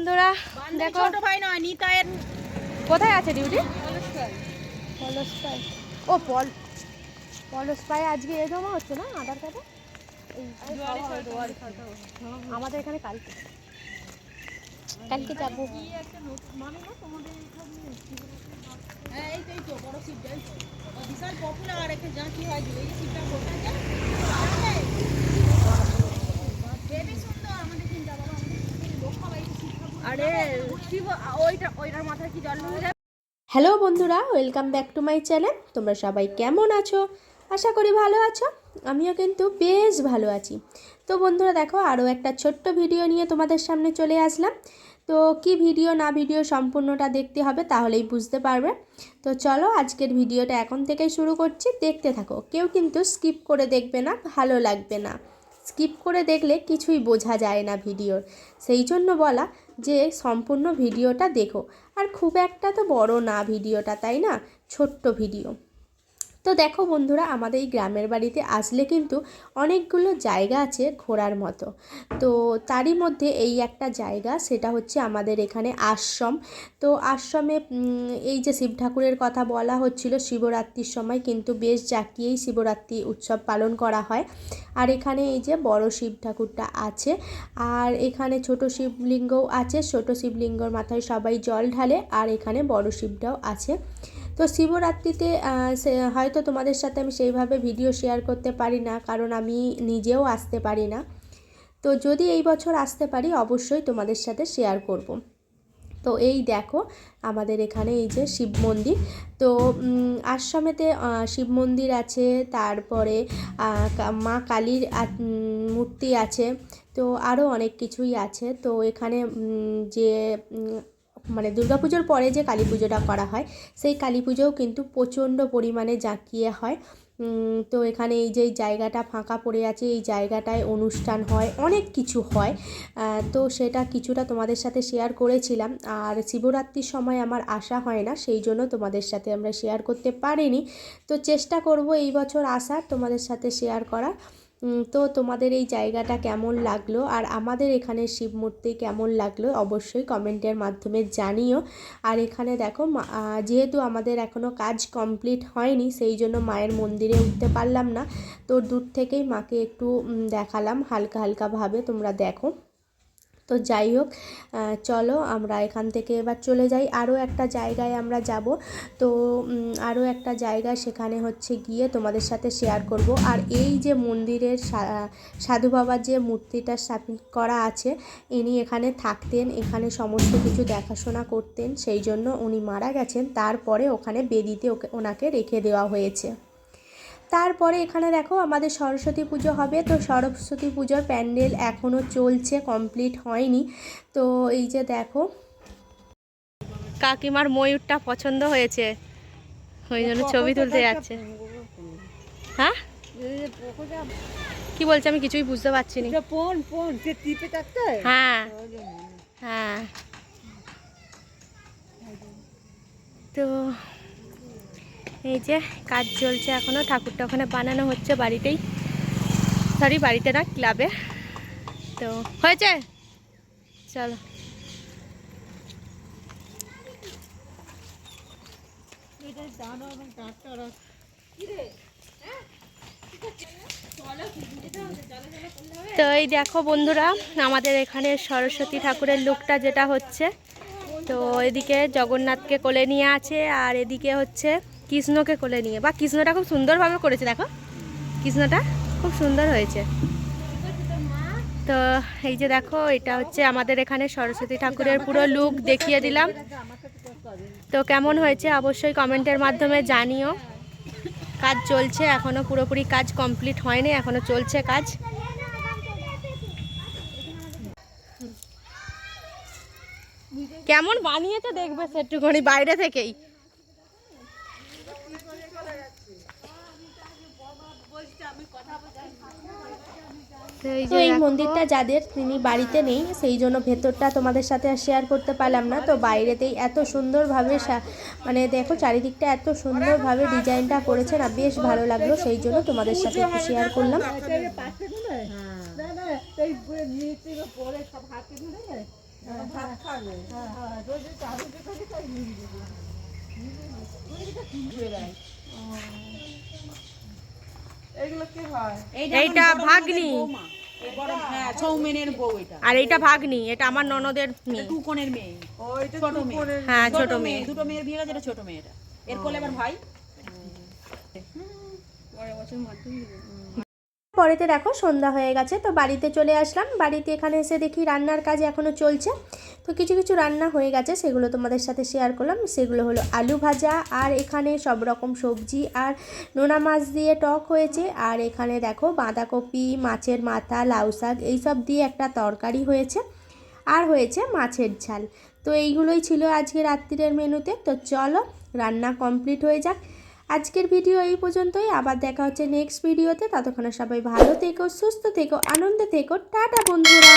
বন্ধুরা দেখো ছোট ভাই নয় নিতায়ের কোথায় আছে ডিউটি? পলসপাই। ও পলসপাই আজকে এ জমা হচ্ছে না আধার কার্ডে? আমাদের এখানে কালকে যাবো। এই তো বড় সিটটা বিশাল পপুলার এখানে যা কি হয় এই সিটটা কোথায় যায় বেবি সুন্দর আমাদের চিন্তা বাবা আমাদের লোক সবাই আরে ওইটার মাথায় কি জল ঢুকে যায়। হ্যালো বন্ধুরা, welcome back to my channel. তোমরা সবাই কেমন আছো? আশা করি ভালো আছো। আমিও কিন্তু বেশ ভালো আছি। তো বন্ধুরা দেখো, আরও একটা ছোট্ট ভিডিও নিয়ে তোমাদের সামনে চলে আসলাম। তো কি ভিডিও না ভিডিও সম্পূর্ণটা দেখতে হবে, তাহলেই বুঝতে পারবে। তো চলো আজকের ভিডিওটা এখন থেকেই শুরু করছি, দেখতে থাকো। কেউ কিন্তু স্কিপ করে দেখবে না, ভালো লাগবে না। স্কিপ করে দেখলে কিছুই বোঝা যায় না ভিডিওর, সেই জন্য বলা যে সম্পূর্ণ ভিডিওটা দেখো। আর খুব একটা তো বড় না ভিডিওটা, তাই না? ছোট্ট ভিডিও। তো দেখো বন্ধুরা, আমাদের এই গ্রামের বাড়িতে আসলে কিন্তু অনেকগুলো জায়গা আছে ঘোরার মতো। তো তারই মধ্যে এই একটা জায়গা, সেটা হচ্ছে আমাদের এখানে আশ্রম। তো আশ্রমে এই যে শিব ঠাকুরের কথা বলা হচ্ছিল, শিবরাত্রির সময় কিন্তু বেশ জাঁকিয়েই শিবরাত্রি উৎসব পালন করা হয়। আর এখানে এই যে বড় শিব ঠাকুরটা আছে, আর এখানে ছোট শিবলিঙ্গও আছে। ছোট শিবলিঙ্গর মাথায় সবাই জল ঢালে, আর এখানে বড় শিবটাও আছে। তো শিবরাত্রিতে হয়তো তোমাদের সাথে আমি সেইভাবে ভিডিও শেয়ার করতে পারি না, কারণ আমি নিজেও আসতে পারি না। তো যদি এই বছর আসতে পারি, অবশ্যই তোমাদের সাথে শেয়ার করব। তো এই দেখো আমাদের এখানে এই যে শিব মন্দির। তো আশ্রমেতে শিব মন্দির আছে, তারপরে মা কালীর মূর্তি আছে। তো আরও অনেক কিছুই আছে। তো এখানে যে মানে দুর্গাপুজোর পরে যে কালী পুজোটা করা হয়, সেই কালী পুজোও কিন্তু প্রচণ্ড পরিমাণে জাঁকিয়ে হয়। তো এখানে এই যে জায়গাটা ফাঁকা পড়ে আছে, এই জায়গাটায় অনুষ্ঠান হয়, অনেক কিছু হয়। তো সেটা কিছুটা তোমাদের সাথে শেয়ার করেছিলাম। আর শিবরাত্রির সময় আমার আসা হয় না, সেই জন্য তোমাদের সাথে আমরা শেয়ার করতে পারিনি। তো চেষ্টা করব এই বছর আসার, তোমাদের সাথে শেয়ার করার। তো তোমাদের এই জায়গাটা কেমন লাগলো, আর আমাদের এখানে শিব মূর্তি কেমন লাগলো, অবশ্যই কমেন্টের মাধ্যমে জানিও। আর এখানে দেখো, যেহেতু আমাদের এখনও কাজ কমপ্লিট হয়নি, সেই জন্য মায়ের মন্দিরে উঠতে পারলাম না। তো দূর থেকেই মাকে একটু দেখালাম হালকা হালকাভাবে, তোমরা দেখো। তো যাই হোক, চলো আমরা এখান থেকে এবার চলে যাই। আরও একটা জায়গায় আমরা যাব। তো আরও একটা জায়গা, সেখানে হচ্ছে গিয়ে তোমাদের সাথে শেয়ার করব। আর এই যে মন্দিরের সাধু বাবার যে মূর্তিটা স্থাপন করা আছে, ইনি এখানে থাকতেন, এখানে সমস্ত কিছু দেখাশোনা করতেন। সেই জন্য উনি মারা গেছেন, তারপরে ওখানে বেদিতে ওনাকে রেখে দেওয়া হয়েছে। তারপরে এখানে দেখো আমাদের সরস্বতী পুজো হবে। তো সরস্বতী পুজোর প্যান্ডেল এখনও চলছে, কমপ্লিট হয়নি। তো এই যে দেখো, কাকিমার ময়ূরটা পছন্দ হয়েছে, ওই জন্য ছবি তুলতে যাচ্ছে। হ্যাঁ, কি বলছে আমি কিছুই বুঝতে পারছি না। হ্যাঁ হ্যাঁ। তো এই যে কাজ চলছে এখনও, ঠাকুরটা ওখানে বানানো হচ্ছে বাড়িতেই, সরি বাড়িতে না, ক্লাবে। তো হয়েছে, চলো। তো এই দেখো বন্ধুরা, আমাদের এখানে সরস্বতী ঠাকুরের লুকটা যেটা হচ্ছে, তো এদিকে জগন্নাথকে কোলে নিয়ে আছে, আর এদিকে হচ্ছে কৃষ্ণকে কোলে নিয়ে, বা কৃষ্ণটা খুব সুন্দরভাবে করেছে, দেখো কৃষ্ণটা খুব সুন্দর হয়েছে। তো এই যে দেখো, এটা হচ্ছে আমাদের এখানে সরস্বতী ঠাকুরের পুরো লুক দেখিয়ে দিলাম। তো কেমন হয়েছে অবশ্যই কমেন্টের মাধ্যমে জানিও। কাজ চলছে এখনও, পুরোপুরি কাজ কমপ্লিট হয়নি, এখনও চলছে কাজ। কেমন বানিয়েছে দেখবে সেটুকুনি বাইরে থেকেই। তো এই মন্দিরটা যাদের, তিনি বাড়িতে নেই, সেই জন্য ভেতরটা তোমাদের সাথে আর শেয়ার করতে পারলাম না। তো বাইরেতেই এত সুন্দরভাবে মানে দেখো চারিদিকটা এত সুন্দরভাবে ডিজাইনটা করেছে না, বেশ ভালো লাগলো, সেই জন্য তোমাদের সাথে একটু শেয়ার করলাম। এইটা ভাগ্নি হ্যাঁ সৌমেনের বউ এটা, আর এইটা ভাগ্নি, এটা আমার ননদের মেয়ে। টুকনের মেয়ে, ছোট মেয়ে, হ্যাঁ ছোট মেয়ে। দুটো মেয়ের বিয়ে হয়েছে, এটা ছোট মেয়েটা, এর কোলে আবার ভাই। পরেতে দেখো সন্ধ্যা হয়ে গেছে, তো বাড়িতে চলে আসলাম। বাড়িতে এখানে এসে দেখি রান্নার কাজ এখনও চলছে। তো কিছু কিছু রান্না হয়ে গেছে, সেগুলো তোমাদের সাথে শেয়ার করলাম। সেগুলো হলো আলু ভাজা, আর এখানে সব রকম সবজি আর নোনা মাছ দিয়ে টক হয়েছে। আর এখানে দেখো বাঁধাকপি, মাছের মাথা, লাউ শাক এইসব দিয়ে একটা তরকারি হয়েছে, আর হয়েছে মাছের ঝাল। তো এইগুলোই ছিল আজকে রাত্রিরের মেনুতে। তো চলো রান্না কমপ্লিট হয়ে যাক। আজকের ভিডিও এই পর্যন্তই, আবার দেখা হচ্ছে নেক্সট ভিডিওতে। ততক্ষণে সবাই ভালো থেকো, সুস্থ থেকো, আনন্দে থেকো। টাটা বন্ধুরা।